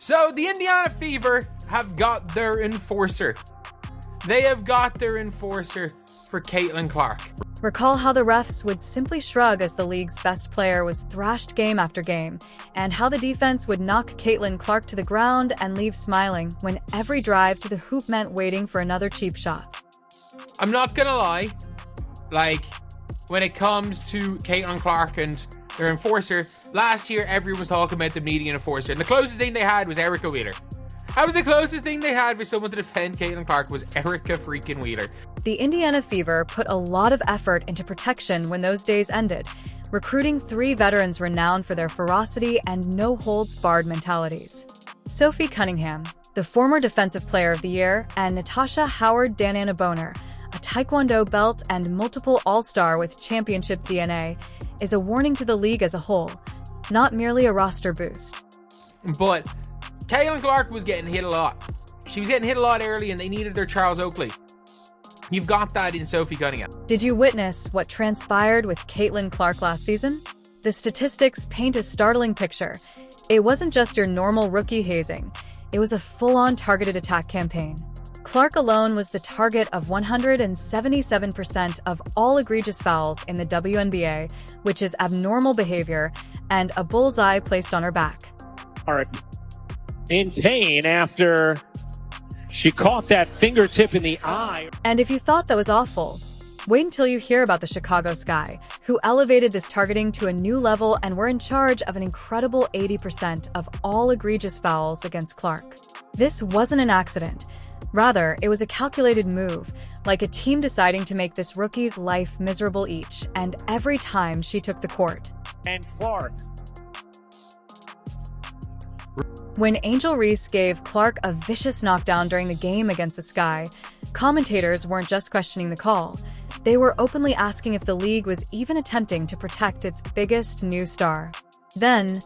So the Indiana Fever have got their enforcer. They have got their enforcer for Caitlin Clark. Recall how the refs would simply shrug as the league's best player was thrashed game after game, and how the defense would knock Caitlin Clark to the ground and leave smiling when every drive to the hoop meant waiting for another cheap shot. I'm not gonna lie, when it comes to Caitlin Clark and their enforcer, last year everyone was talking about the median enforcer, and the closest thing they had was Erica Wheeler. That was the closest thing they had for someone to defend Caitlin Clark, was Erica freaking Wheeler. The Indiana Fever put a lot of effort into protection when those days ended, recruiting 3 veterans renowned for their ferocity and no-holds-barred mentalities. Sophie Cunningham, the former Defensive Player of the Year, and Natasha Howard-Danana Boner, a Taekwondo belt and multiple All-Star with championship DNA, is a warning to the league as a whole, not merely a roster boost. But Caitlin Clark was getting hit a lot. She was getting hit a lot early, and they needed their Charles Oakley. You've got that in Sophie Cunningham. Did you witness what transpired with Caitlin Clark last season? The statistics paint a startling picture. It wasn't just your normal rookie hazing. It was a full-on targeted attack campaign. Clark alone was the target of 177% of all egregious fouls in the WNBA, which is abnormal behavior, and a bullseye placed on her back. In pain after she caught that fingertip in the eye. And if you thought that was awful, wait until you hear about the Chicago Sky, who elevated this targeting to a new level and were in charge of an incredible 80% of all egregious fouls against Clark. This wasn't an accident. Rather, it was a calculated move, like a team deciding to make this rookie's life miserable each and every time she took the court. And Clark. When Angel Reese gave Clark a vicious knockdown during the game against the Sky, commentators weren't just questioning the call. They were openly asking if the league was even attempting to protect its biggest new star. Then,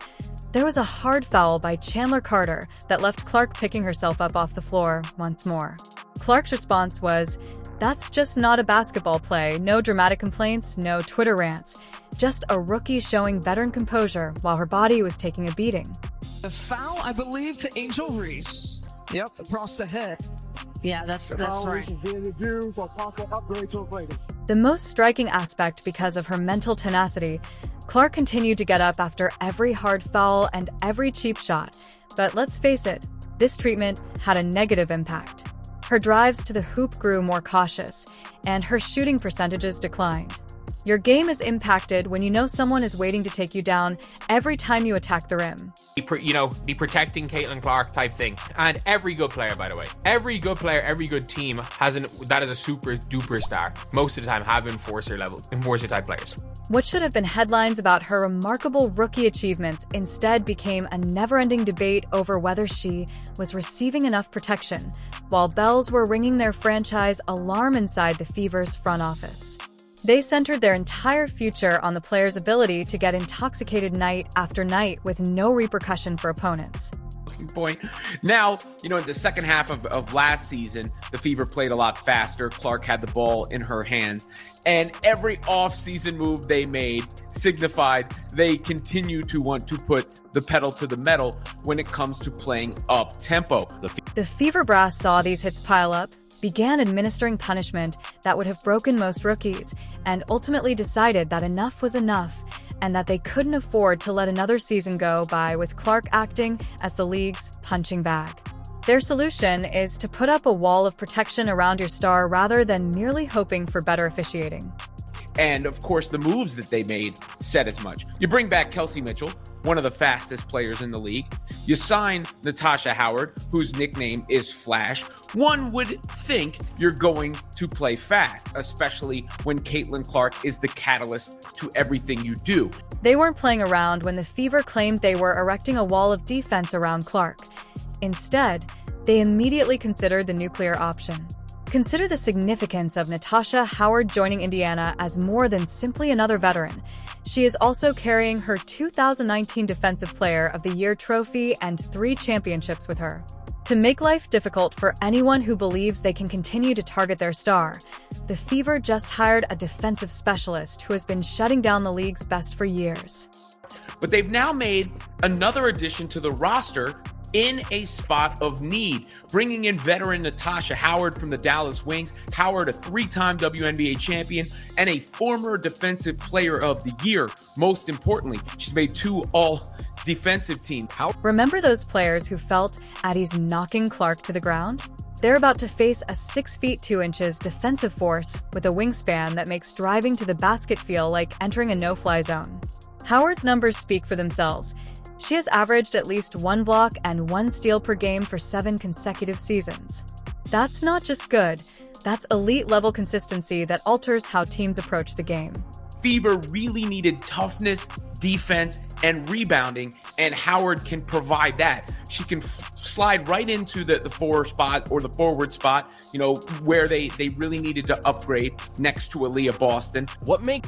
there was a hard foul by Chandler Carter that left Clark picking herself up off the floor once more. Clark's response was, "That's just not a basketball play, no dramatic complaints, no Twitter rants. Just a rookie showing veteran composure while her body was taking a beating." The foul, I believe, to Angel Reese. Yep, across the head. Yeah, that's right. The most striking aspect because of her mental tenacity, Clark continued to get up after every hard foul and every cheap shot. But let's face it, this treatment had a negative impact. Her drives to the hoop grew more cautious, and her shooting percentages declined. Your game is impacted when you know someone is waiting to take you down every time you attack the rim. The protecting Caitlin Clark type thing. And every good player, by the way, every good player, every good team that is a super duper star. Most of the time have enforcer type players. What should have been headlines about her remarkable rookie achievements instead became a never-ending debate over whether she was receiving enough protection, while bells were ringing their franchise alarm inside the Fever's front office. They centered their entire future on the player's ability to get intoxicated night after night with no repercussion for opponents. Point. Now, in the second half of last season, the Fever played a lot faster. Clark had the ball in her hands, and every off-season move they made signified they continue to want to put the pedal to the metal when it comes to playing up-tempo. The Fever brass saw these hits pile up, began administering punishment that would have broken most rookies, and ultimately decided that enough was enough and that they couldn't afford to let another season go by with Clark acting as the league's punching bag. Their solution is to put up a wall of protection around your star rather than merely hoping for better officiating. And of course, the moves that they made said as much. You bring back Kelsey Mitchell, one of the fastest players in the league. You sign Natasha Howard, whose nickname is Flash. One would think you're going to play fast, especially when Caitlin Clark is the catalyst to everything you do. They weren't playing around when the Fever claimed they were erecting a wall of defense around Clark. Instead, they immediately considered the nuclear option. Consider the significance of Natasha Howard joining Indiana as more than simply another veteran. She is also carrying her 2019 Defensive Player of the Year trophy and 3 championships with her. To make life difficult for anyone who believes they can continue to target their star, the Fever just hired a defensive specialist who has been shutting down the league's best for years. But they've now made another addition to the roster in a spot of need, bringing in veteran Natasha Howard from the Dallas Wings. Howard, a 3-time WNBA champion and a former Defensive Player of the Year. Most importantly, she's made 2 all-defensive teams. Remember those players who felt at ease knocking Clark to the ground? They're about to face a 6 feet 2 inches defensive force with a wingspan that makes driving to the basket feel like entering a no-fly zone. Howard's numbers speak for themselves. She has averaged at least 1 block and 1 steal per game for 7 consecutive seasons. That's not just good, that's elite-level consistency that alters how teams approach the game. Fever really needed toughness, defense, and rebounding, and Howard can provide that. She can slide right into the 4 spot or the forward spot, where they really needed to upgrade next to Aaliyah Boston.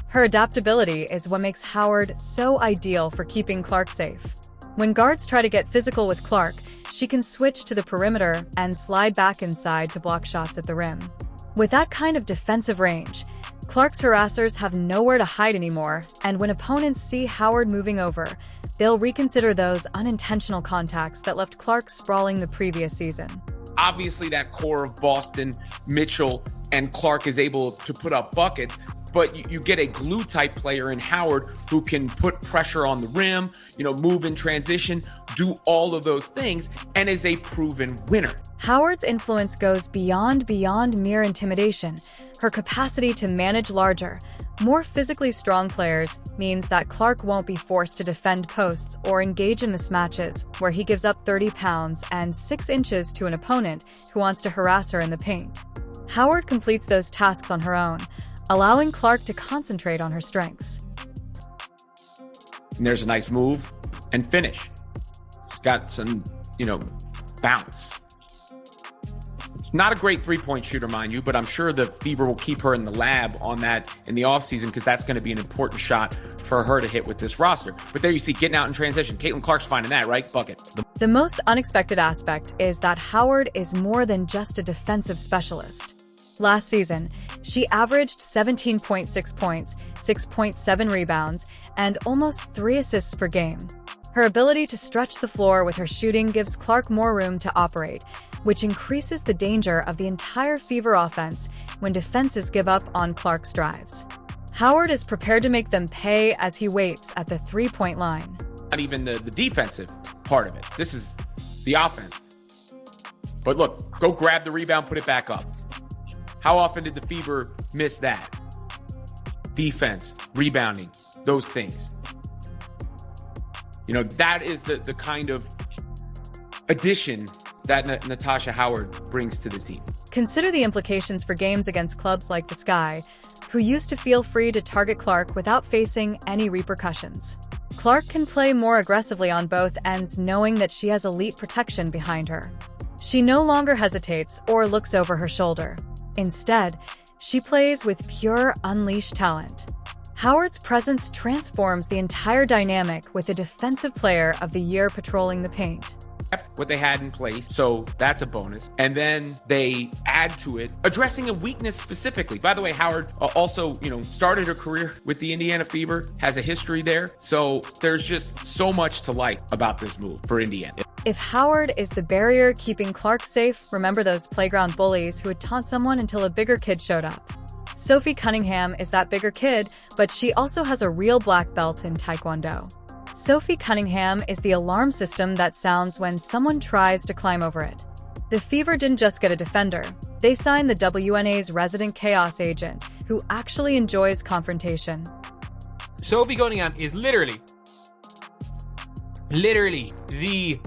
Her adaptability is what makes Howard so ideal for keeping Clark safe. When guards try to get physical with Clark, she can switch to the perimeter and slide back inside to block shots at the rim. With that kind of defensive range, Clark's harassers have nowhere to hide anymore, and when opponents see Howard moving over, they'll reconsider those unintentional contacts that left Clark sprawling the previous season. Obviously, that core of Boston, Mitchell, and Clark is able to put up buckets, but you get a glue-type player in Howard who can put pressure on the rim, move in transition, do all of those things, and is a proven winner. Howard's influence goes beyond mere intimidation. Her capacity to manage larger, more physically strong players means that Clark won't be forced to defend posts or engage in mismatches where he gives up 30 pounds and 6 inches to an opponent who wants to harass her in the paint. Howard completes those tasks on her own, allowing Clark to concentrate on her strengths. And there's a nice move and finish. She's got some, bounce. Not a great 3-point shooter, mind you, but I'm sure the Fever will keep her in the lab on that in the offseason because that's going to be an important shot for her to hit with this roster. But there you see, getting out in transition. Caitlin Clark's finding that, right? Bucket. The most unexpected aspect is that Howard is more than just a defensive specialist. Last season, she averaged 17.6 points, 6.7 rebounds, and almost 3 assists per game. Her ability to stretch the floor with her shooting gives Clark more room to operate, which increases the danger of the entire Fever offense when defenses give up on Clark's drives. Howard is prepared to make them pay as he waits at the 3-point line. Not even the defensive part of it. This is the offense. But look, go grab the rebound, put it back up. How often did the Fever miss that? Defense, rebounding, those things. That is the kind of addition that Natasha Howard brings to the team. Consider the implications for games against clubs like the Sky, who used to feel free to target Clark without facing any repercussions. Clark can play more aggressively on both ends, knowing that she has elite protection behind her. She no longer hesitates or looks over her shoulder. Instead, she plays with pure, unleashed talent. Howard's presence transforms the entire dynamic with the Defensive Player of the Year patrolling the paint. What they had in place, so that's a bonus. And then they add to it, addressing a weakness specifically. By the way, Howard also, started her career with the Indiana Fever, has a history there. So there's just so much to like about this move for Indiana. If Howard is the barrier keeping Clark safe, remember those playground bullies who would taunt someone until a bigger kid showed up. Sophie Cunningham is that bigger kid, but she also has a real black belt in Taekwondo. Sophie Cunningham is the alarm system that sounds when someone tries to climb over it. The Fever didn't just get a defender. They signed the WNA's resident chaos agent, who actually enjoys confrontation. Sophie Cunningham is literally the,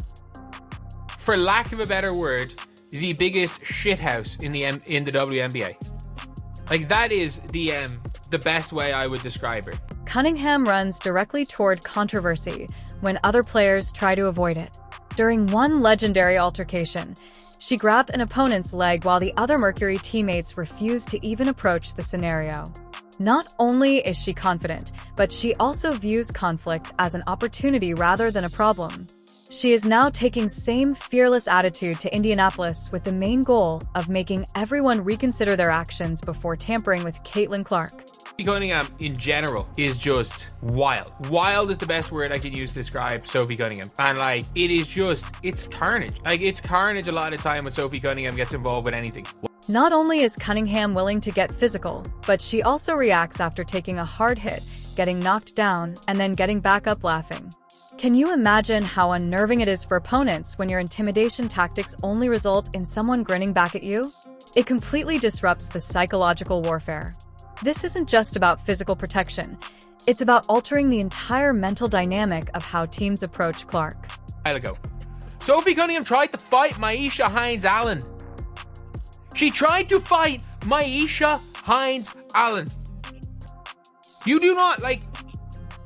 for lack of a better word, the biggest shithouse in the WNBA. Like, that is the best way I would describe her. Cunningham runs directly toward controversy when other players try to avoid it. During one legendary altercation, she grabbed an opponent's leg while the other Mercury teammates refused to even approach the scenario. Not only is she confident, but she also views conflict as an opportunity rather than a problem. She is now taking same fearless attitude to Indianapolis with the main goal of making everyone reconsider their actions before tampering with Caitlin Clark. Sophie Cunningham in general is just wild. Wild is the best word I can use to describe Sophie Cunningham. And like, it's carnage. Like, it's carnage a lot of the time when Sophie Cunningham gets involved with anything. Not only is Cunningham willing to get physical, but she also reacts after taking a hard hit, getting knocked down, and then getting back up laughing. Can you imagine how unnerving it is for opponents when your intimidation tactics only result in someone grinning back at you? It completely disrupts the psychological warfare. This isn't just about physical protection. It's about altering the entire mental dynamic of how teams approach Clark. I'll go. Sophie Cunningham tried to fight Maisha Hines-Allen. She tried to fight Maisha Hines-Allen. You do not, like,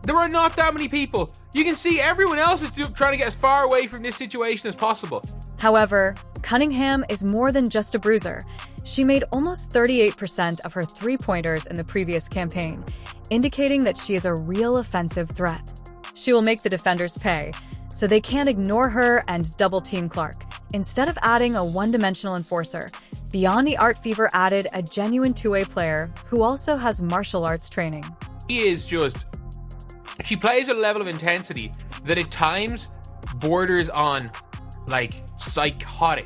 there are not that many people. You can see everyone else is trying to get as far away from this situation as possible. However, Cunningham is more than just a bruiser. She made almost 38% of her three-pointers in the previous campaign, indicating that she is a real offensive threat. She will make the defenders pay, so they can't ignore her and double-team Clark. Instead of adding a one-dimensional enforcer, Beyond the Art Fever added a genuine two-way player who also has martial arts training. She plays at a level of intensity that at times borders on, like, psychotic.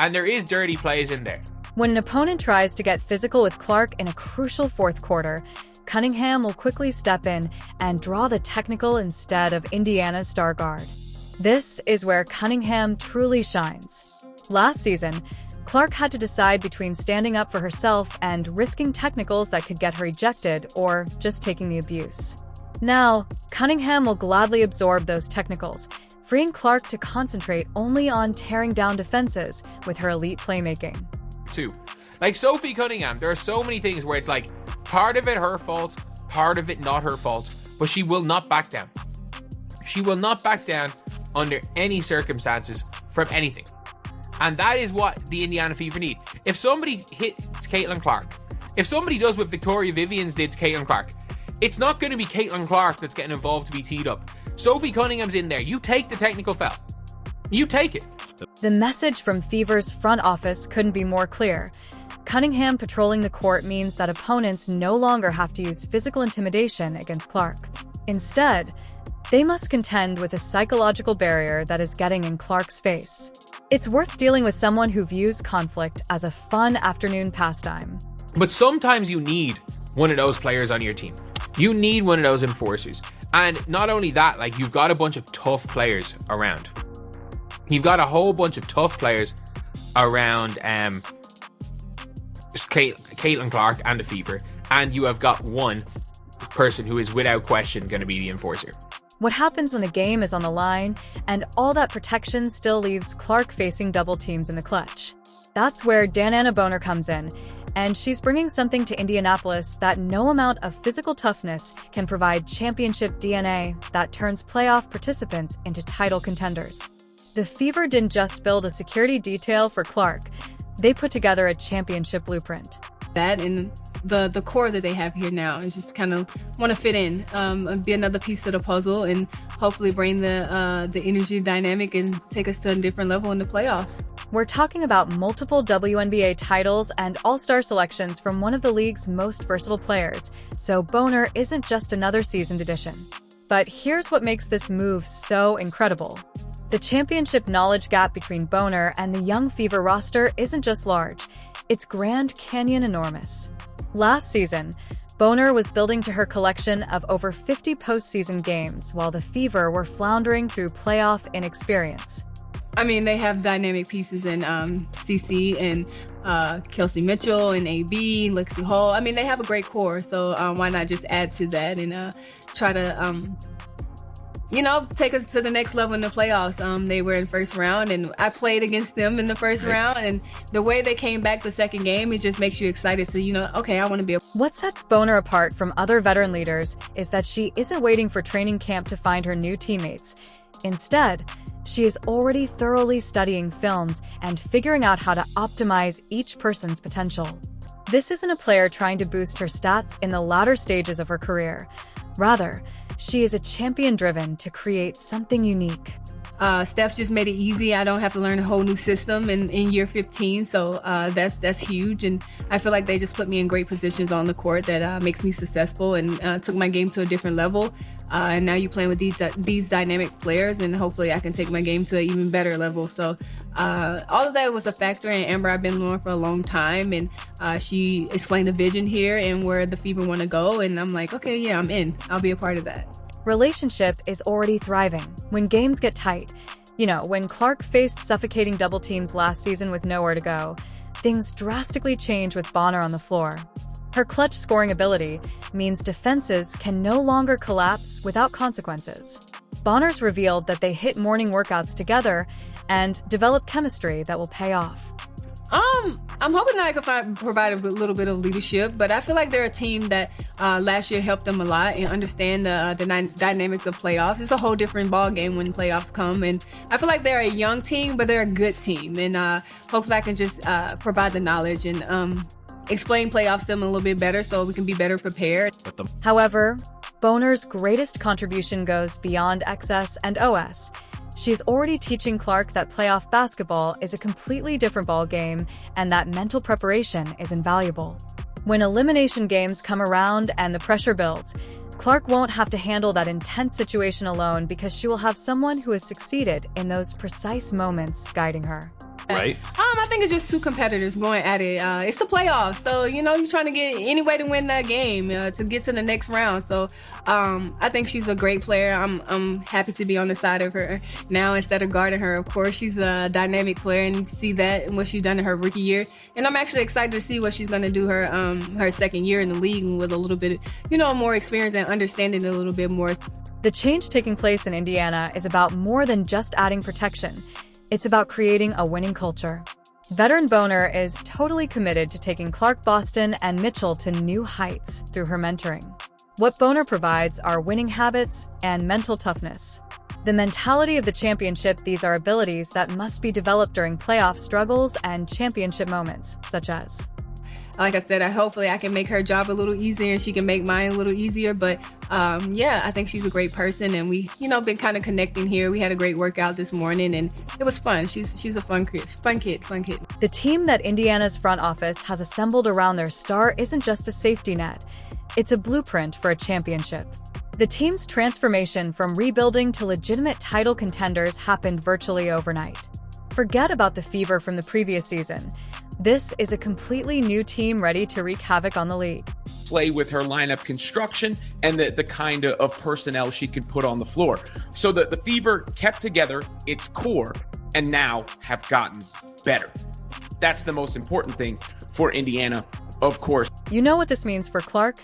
And there is dirty plays in there. When an opponent tries to get physical with Clark in a crucial fourth quarter, Cunningham will quickly step in and draw the technical instead of Indiana's star guard. This is where Cunningham truly shines. Last season, Clark had to decide between standing up for herself and risking technicals that could get her ejected or just taking the abuse. Now, Cunningham will gladly absorb those technicals, freeing Clark to concentrate only on tearing down defenses with her elite playmaking. Too. Like Sophie Cunningham, there are so many things where it's like, part of it her fault, part of it not her fault, but she will not back down. She will not back down under any circumstances from anything. And that is what the Indiana Fever need. If somebody hits Caitlin Clark, if somebody does what Victoria Vivians did to Caitlin Clark, it's not going to be Caitlin Clark that's getting involved to be teed up. Sophie Cunningham's in there. You take the technical foul. You take it. The message from Fever's front office couldn't be more clear. Cunningham patrolling the court means that opponents no longer have to use physical intimidation against Clark. Instead, they must contend with a psychological barrier that is getting in Clark's face. It's worth dealing with someone who views conflict as a fun afternoon pastime. But sometimes you need one of those players on your team. You need one of those enforcers. And not only that, like, you've got a bunch of tough players around. You've got a whole bunch of tough players around Caitlin Clark and the Fever. And you have got one person who is without question going to be the enforcer. What happens when the game is on the line and all that protection still leaves Clark facing double teams in the clutch? That's where Dananna Boner comes in, and she's bringing something to Indianapolis that no amount of physical toughness can provide: championship DNA that turns playoff participants into title contenders. The Fever didn't just build a security detail for Clark, they put together a championship blueprint. That and the core that they have here now is just kind of want to fit in, be another piece of the puzzle, and hopefully bring the energy dynamic and take us to a different level in the playoffs. We're talking about multiple WNBA titles and all-star selections from one of the league's most versatile players, so Boner isn't just another seasoned addition. But here's what makes this move so incredible. The championship knowledge gap between Boner and the young Fever roster isn't just large, it's Grand Canyon enormous. Last season, Boner was building to her collection of over 50 postseason games, while the Fever were floundering through playoff inexperience. I mean, they have dynamic pieces in CC and Kelsey Mitchell and AB, Lexi Hall. I mean, they have a great core, so why not just add to that and try to, take us to the next level in the playoffs. They were in first round, and I played against them in the first round, and the way they came back the second game, it just makes you excited to, okay, I want to be a... What sets Boner apart from other veteran leaders is that she isn't waiting for training camp to find her new teammates. Instead, she is already thoroughly studying films and figuring out how to optimize each person's potential. This isn't a player trying to boost her stats in the latter stages of her career. Rather, she is a champion driven to create something unique. Steph just made it easy. I don't have to learn a whole new system in year 15, so that's huge. And I feel like they just put me in great positions on the court that makes me successful and took my game to a different level. And now you're playing with these dynamic players, and hopefully I can take my game to an even better level. So all of that was a factor. And Amber, I've been knowing for a long time, and she explained the vision here and where the Fever want to go. And I'm like, okay, yeah, I'm in. I'll be a part of that. Relationship is already thriving when games get tight. You know, when Clark faced suffocating double teams last season with nowhere to go, things drastically change with Bonner on the floor. Her clutch scoring ability means defenses can no longer collapse without consequences. Bonner's revealed that they hit morning workouts together and develop chemistry that will pay off. I'm hoping that I can provide a little bit of leadership, but I feel like they're a team that last year helped them a lot and understand the dynamics of playoffs. It's a whole different ball game when playoffs come, and I feel like they're a young team, but they're a good team, and hopefully I can just provide the knowledge and explain playoffs to them a little bit better so we can be better prepared. However, Bonner's greatest contribution goes beyond XS and OS. She's already teaching Clark that playoff basketball is a completely different ball game and that mental preparation is invaluable. When elimination games come around and the pressure builds, Clark won't have to handle that intense situation alone because she will have someone who has succeeded in those precise moments guiding her. Right. I think it's just two competitors going at it. It's the playoffs, so you're trying to get any way to win that game to get to the next round. So I think she's a great player. I'm happy to be on the side of her now instead of guarding her. Of course, she's a dynamic player, and you see that in what she's done in her rookie year. And I'm actually excited to see what she's going to do her second year in the league with a little bit, more experience and understanding a little bit more. The change taking place in Indiana is about more than just adding protection. It's about creating a winning culture. Veteran Bonner is totally committed to taking Clark, Boston, and Mitchell to new heights through her mentoring. What Bonner provides are winning habits and mental toughness. The mentality of the championship, these are abilities that must be developed during playoff struggles and championship moments, such as... Like I said, hopefully I can make her job a little easier and she can make mine a little easier. But I think she's a great person, and we, been kind of connecting here. We had a great workout this morning, and it was fun. She's a fun kid. The team that Indiana's front office has assembled around their star isn't just a safety net. It's a blueprint for a championship. The team's transformation from rebuilding to legitimate title contenders happened virtually overnight. Forget about the Fever from the previous season. This is a completely new team ready to wreak havoc on the league. Play with her lineup construction and the kind of personnel she can put on the floor. So that the Fever kept together its core and now have gotten better. That's the most important thing for Indiana, of course. You know what this means for Clark?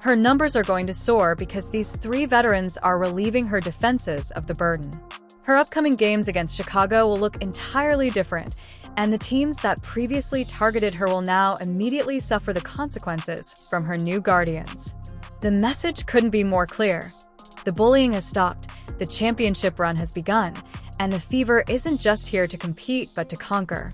Her numbers are going to soar because these three veterans are relieving her defenses of the burden. Her upcoming games against Chicago will look entirely different, and the teams that previously targeted her will now immediately suffer the consequences from her new guardians. The message couldn't be more clear. The bullying has stopped, the championship run has begun, and the Fever isn't just here to compete but to conquer.